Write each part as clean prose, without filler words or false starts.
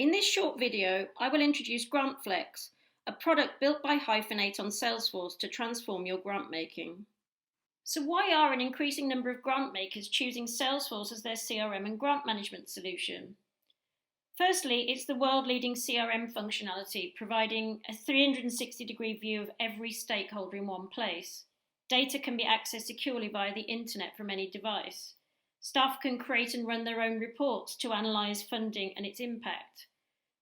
In this short video, I will introduce grantFlex, a product built by Hyphen8 on Salesforce to transform your grant making. So why are an increasing number of grant makers choosing Salesforce as their CRM and grant management solution? Firstly, it's the world-leading CRM functionality, providing a 360-degree view of every stakeholder in one place. Data can be accessed securely via the internet from any device. Staff can create and run their own reports to analyse funding and its impact.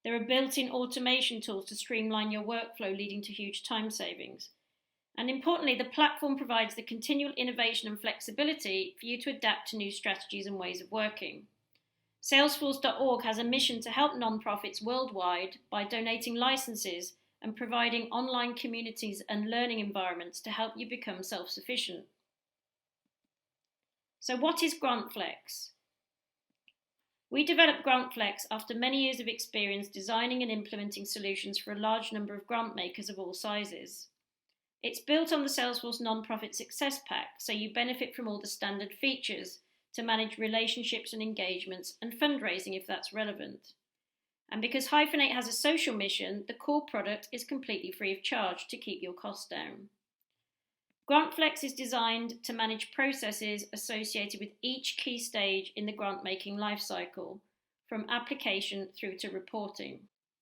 There are built-in automation tools to streamline your workflow, leading to huge time savings. And importantly, the platform provides the continual innovation and flexibility for you to adapt to new strategies and ways of working. Salesforce.org has a mission to help nonprofits worldwide by donating licenses and providing online communities and learning environments to help you become self-sufficient. So what is grantFlex? We developed grantFlex after many years of experience designing and implementing solutions for a large number of grant makers of all sizes. It's built on the Salesforce Nonprofit Success Pack, so you benefit from all the standard features to manage relationships and engagements and fundraising if that's relevant. And because Hyphen8 has a social mission, the core product is completely free of charge to keep your costs down. grantFlex is designed to manage processes associated with each key stage in the grant-making lifecycle, from application through to reporting.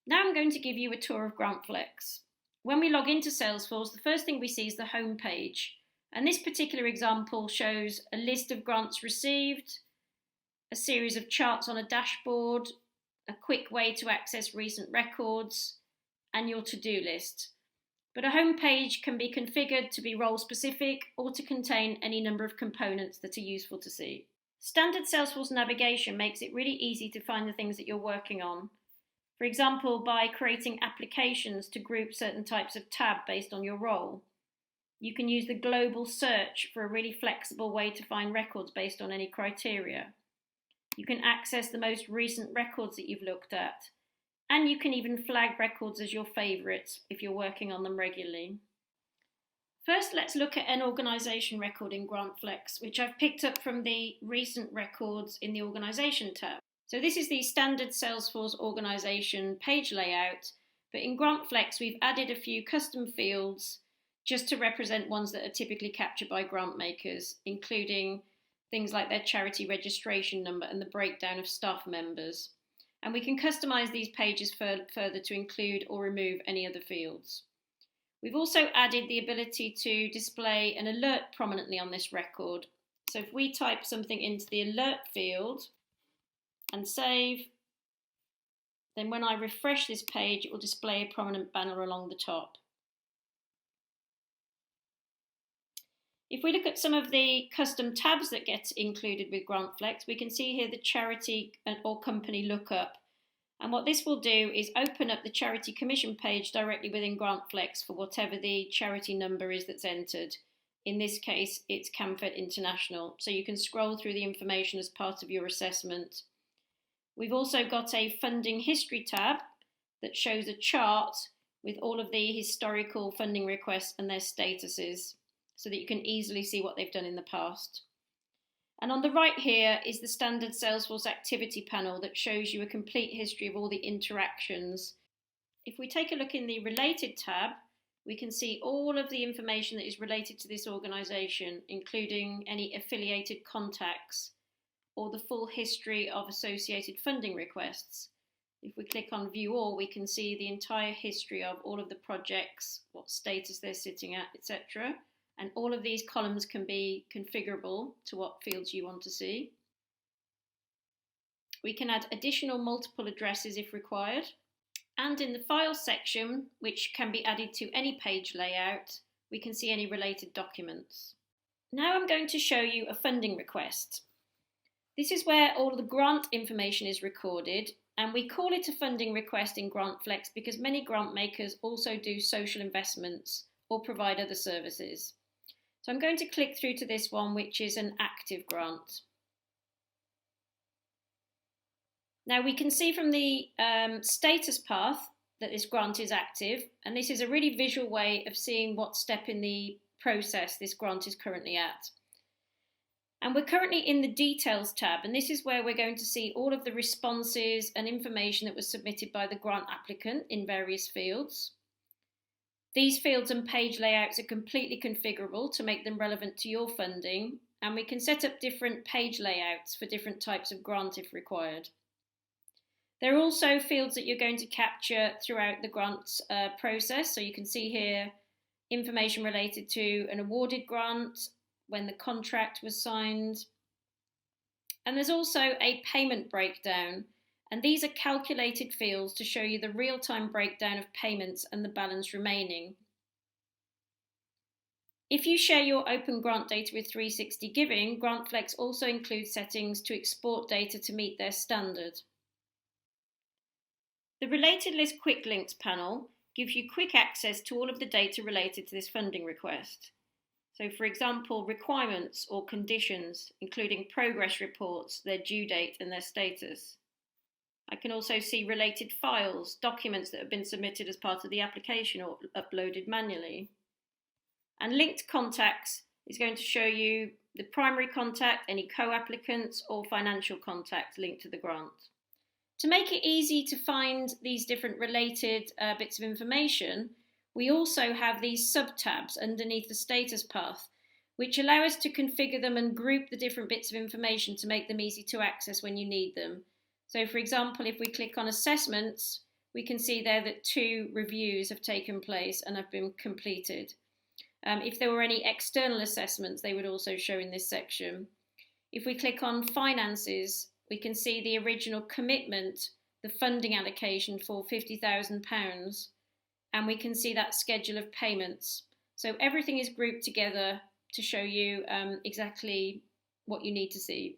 Now I'm going to give you a tour of grantFlex. When we log into Salesforce, the first thing we see is the home page. And this particular example shows a list of grants received, a series of charts on a dashboard, a quick way to access recent records, and your to-do list. But a home page can be configured to be role-specific or to contain any number of components that are useful to see. Standard Salesforce navigation makes it really easy to find the things that you're working on. For example, by creating applications to group certain types of tab based on your role. You can use the global search for a really flexible way to find records based on any criteria. You can access the most recent records that you've looked at. And you can even flag records as your favourites if you're working on them regularly. First, let's look at an organisation record in grantFlex, which I've picked up from the recent records in the organisation tab. So this is the standard Salesforce organisation page layout, but in grantFlex we've added a few custom fields just to represent ones that are typically captured by grant makers, including things like their charity registration number and the breakdown of staff members. And we can customize these pages further to include or remove any other fields. We've also added the ability to display an alert prominently on this record. So if we type something into the alert field and save, then when I refresh this page, it will display a prominent banner along the top. If we look at some of the custom tabs that get included with grantFlex, we can see here the charity or company lookup. And what this will do is open up the charity commission page directly within grantFlex for whatever the charity number is that's entered. In this case, it's Camfed International. So you can scroll through the information as part of your assessment. We've also got a funding history tab that shows a chart with all of the historical funding requests and their statuses, so that you can easily see what they've done in the past. And on the right here is the standard Salesforce activity panel that shows you a complete history of all the interactions. If we take a look in the related tab, we can see all of the information that is related to this organisation, including any affiliated contacts or the full history of associated funding requests. If we click on View All, we can see the entire history of all of the projects, what status they're sitting at, etc. And all of these columns can be configurable to what fields you want to see. We can add additional multiple addresses if required. And in the Files section, which can be added to any page layout, we can see any related documents. Now I'm going to show you a funding request. This is where all of the grant information is recorded, and we call it a funding request in grantFlex because many grant makers also do social investments or provide other services. So I'm going to click through to this one, which is an active grant. Now we can see from the status path that this grant is active, and this is a really visual way of seeing what step in the process this grant is currently at. And we're currently in the Details tab, and this is where we're going to see all of the responses and information that was submitted by the grant applicant in various fields. These fields and page layouts are completely configurable to make them relevant to your funding, and we can set up different page layouts for different types of grant if required. There are also fields that you're going to capture throughout the grants process, so you can see here information related to an awarded grant, when the contract was signed. And there's also a payment breakdown, and these are calculated fields to show you the real-time breakdown of payments and the balance remaining. If you share your open grant data with 360 Giving, grantFlex also includes settings to export data to meet their standard. The Related List Quick Links panel gives you quick access to all of the data related to this funding request. So, for example, requirements or conditions, including progress reports, their due date and their status. I can also see related files, documents that have been submitted as part of the application or uploaded manually. And linked contacts is going to show you the primary contact, any co-applicants or financial contact linked to the grant. To make it easy to find these different related bits of information, we also have these sub-tabs underneath the status path, which allow us to configure them and group the different bits of information to make them easy to access when you need them. So, for example, if we click on assessments, we can see there that 2 reviews have taken place and have been completed. If there were any external assessments, they would also show in this section. If we click on finances, we can see the original commitment, the funding allocation for £50,000, and we can see that schedule of payments. So everything is grouped together to show you exactly what you need to see.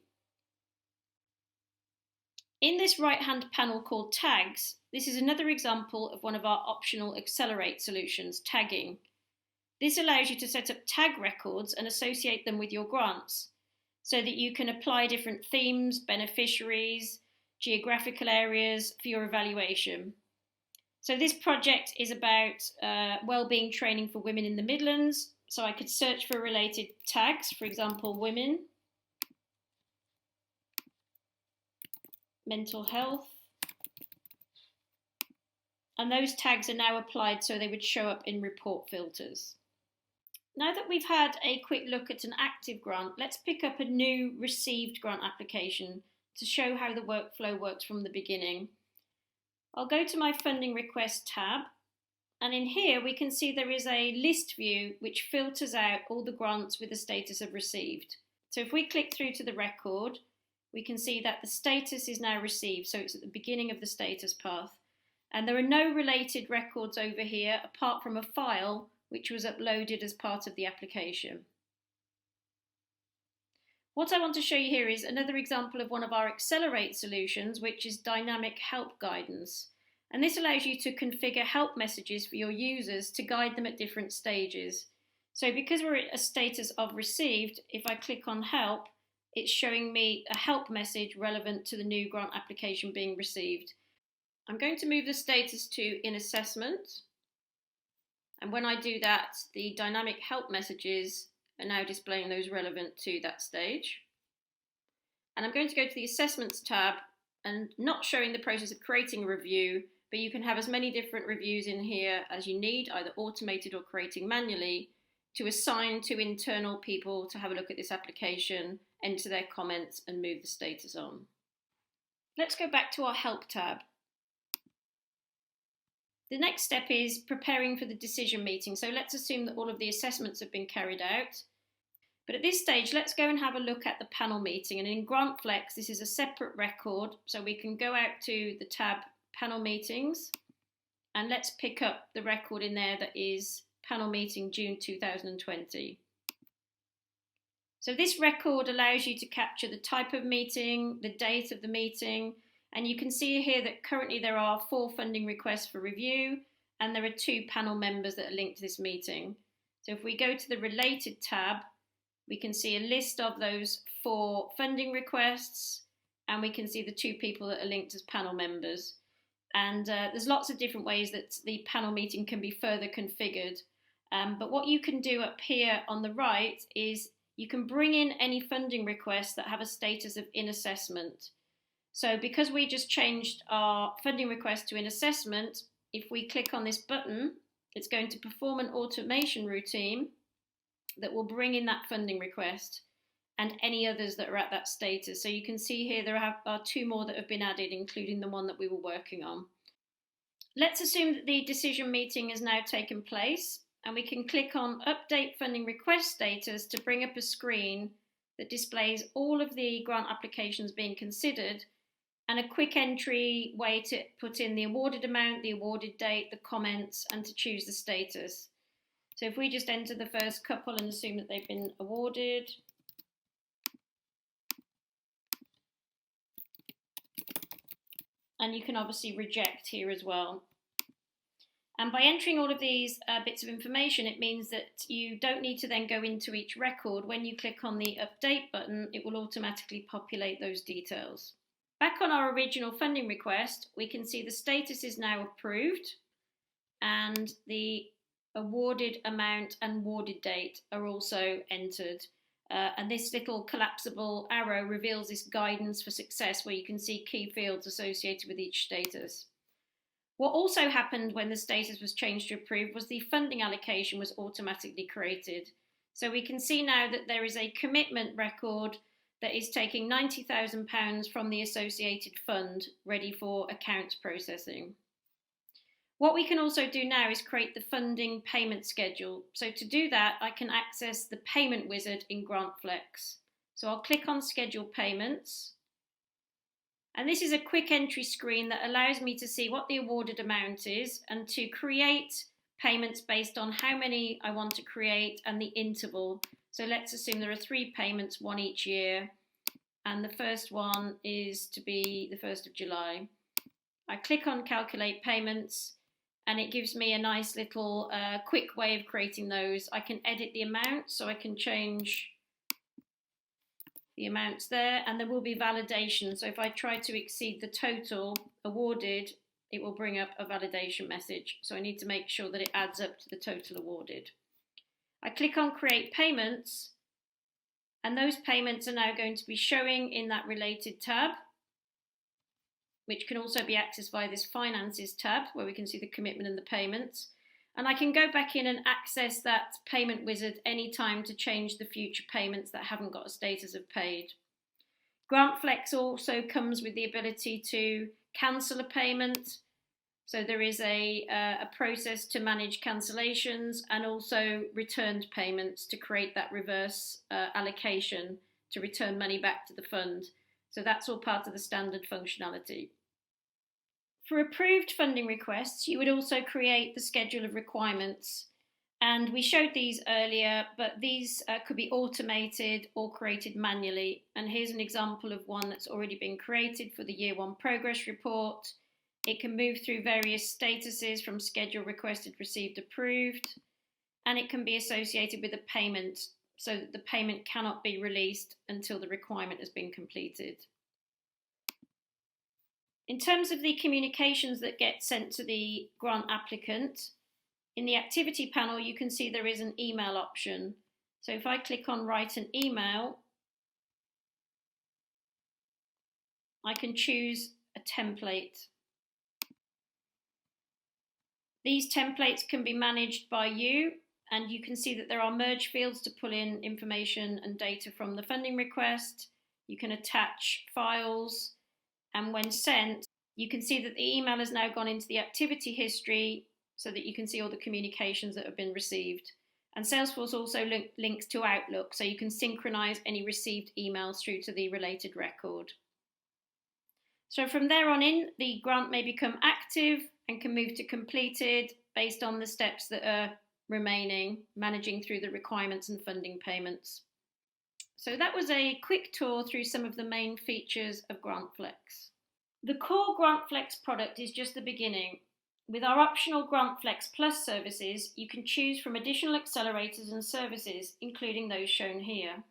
In this right-hand panel called Tags, this is another example of one of our optional Accelerate solutions, tagging. This allows you to set up tag records and associate them with your grants, so that you can apply different themes, beneficiaries, geographical areas for your evaluation. So this project is about wellbeing training for women in the Midlands. So I could search for related tags, for example, women, mental health, and those tags are now applied so they would show up in report filters. Now that we've had a quick look at an active grant, let's pick up a new received grant application to show how the workflow works from the beginning. I'll go to my funding request tab, and in here we can see there is a list view which filters out all the grants with the status of received. So if we click through to the record, we can see that the status is now received, so it's at the beginning of the status path. And there are no related records over here apart from a file which was uploaded as part of the application. What I want to show you here is another example of one of our Accelerate solutions, which is dynamic help guidance. And this allows you to configure help messages for your users to guide them at different stages. So because we're at a status of received, if I click on help, it's showing me a help message relevant to the new grant application being received. I'm going to move the status to in assessment. And when I do that, the dynamic help messages are now displaying those relevant to that stage. And I'm going to go to the Assessments tab and not showing the process of creating a review, but you can have as many different reviews in here as you need, either automated or creating manually, to assign to internal people to have a look at this application, enter their comments and move the status on. Let's go back to our Help tab. The next step is preparing for the decision meeting. So let's assume that all of the assessments have been carried out. But at this stage, let's go and have a look at the panel meeting. And in grantFlex, this is a separate record. So we can go out to the tab Panel Meetings. And let's pick up the record in there that is Panel Meeting June 2020. So this record allows you to capture the type of meeting, the date of the meeting, and you can see here that currently there are 4 funding requests for review, and there are 2 panel members that are linked to this meeting. So if we go to the Related tab, we can see a list of those 4 funding requests, and we can see the 2 people that are linked as panel members. And there's lots of different ways that the panel meeting can be further configured. But what you can do up here on the right is you can bring in any funding requests that have a status of in assessment. So because we just changed our funding request to in assessment, if we click on this button, it's going to perform an automation routine that will bring in that funding request and any others that are at that status. So you can see here there are 2 more that have been added, including the one that we were working on. Let's assume that the decision meeting has now taken place, and we can click on Update Funding Request Status to bring up a screen that displays all of the grant applications being considered and a quick entry way to put in the awarded amount, the awarded date, the comments, and to choose the status. So if we just enter the first couple and assume that they've been awarded, and you can obviously reject here as well. And by entering all of these bits of information, it means that you don't need to then go into each record. When you click on the update button, it will automatically populate those details. Back on our original funding request, we can see the status is now approved and the awarded amount and awarded date are also entered. And this little collapsible arrow reveals this guidance for success where you can see key fields associated with each status. What also happened when the status was changed to approved was the funding allocation was automatically created. So we can see now that there is a commitment record that is taking £90,000 from the associated fund ready for accounts processing. What we can also do now is create the funding payment schedule. So to do that, I can access the payment wizard in grantFlex. So I'll click on Schedule Payments. And this is a quick entry screen that allows me to see what the awarded amount is and to create payments based on how many I want to create and the interval. So let's assume there are 3 payments, 1 each year, and the first one is to be the 1st of July. I click on Calculate Payments and it gives me a nice little quick way of creating those. I can edit the amount, so I can change the amounts there, and there will be validation. So if I try to exceed the total awarded, it will bring up a validation message. So I need to make sure that it adds up to the total awarded. I click on Create Payments, and those payments are now going to be showing in that related tab, which can also be accessed via this Finances tab, where we can see the commitment and the payments. And I can go back in and access that payment wizard anytime to change the future payments that haven't got a status of paid. grantFlex also comes with the ability to cancel a payment. So there is a process to manage cancellations and also returned payments to create that reverse allocation to return money back to the fund. So that's all part of the standard functionality. For approved funding requests, you would also create the schedule of requirements. And we showed these earlier, but these could be automated or created manually. And here's an example of one that's already been created for the Year 1 Progress Report. It can move through various statuses from schedule requested, received, approved, and it can be associated with a payment so that the payment cannot be released until the requirement has been completed. In terms of the communications that get sent to the grant applicant, in the activity panel you can see there is an email option. So if I click on Write an Email, I can choose a template. These templates can be managed by you, and you can see that there are merge fields to pull in information and data from the funding request. You can attach files, and when sent, you can see that the email has now gone into the activity history so that you can see all the communications that have been received. And Salesforce also links to Outlook, so you can synchronize any received emails through to the related record. So from there on in, the grant may become active and can move to completed based on the steps that are remaining, managing through the requirements and funding payments. So that was a quick tour through some of the main features of grantFlex. The core grantFlex product is just the beginning. With our optional grantFlex Plus services, you can choose from additional accelerators and services, including those shown here.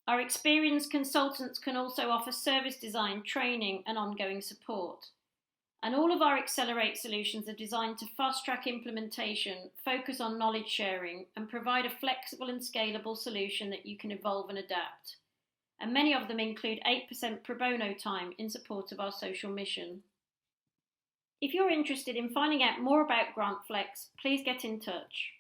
Our experienced consultants can also offer service design, training, and ongoing support. And all of our Accelerate solutions are designed to fast-track implementation, focus on knowledge sharing, and provide a flexible and scalable solution that you can evolve and adapt. And many of them include 8% pro bono time in support of our social mission. If you're interested in finding out more about grantFlex, please get in touch.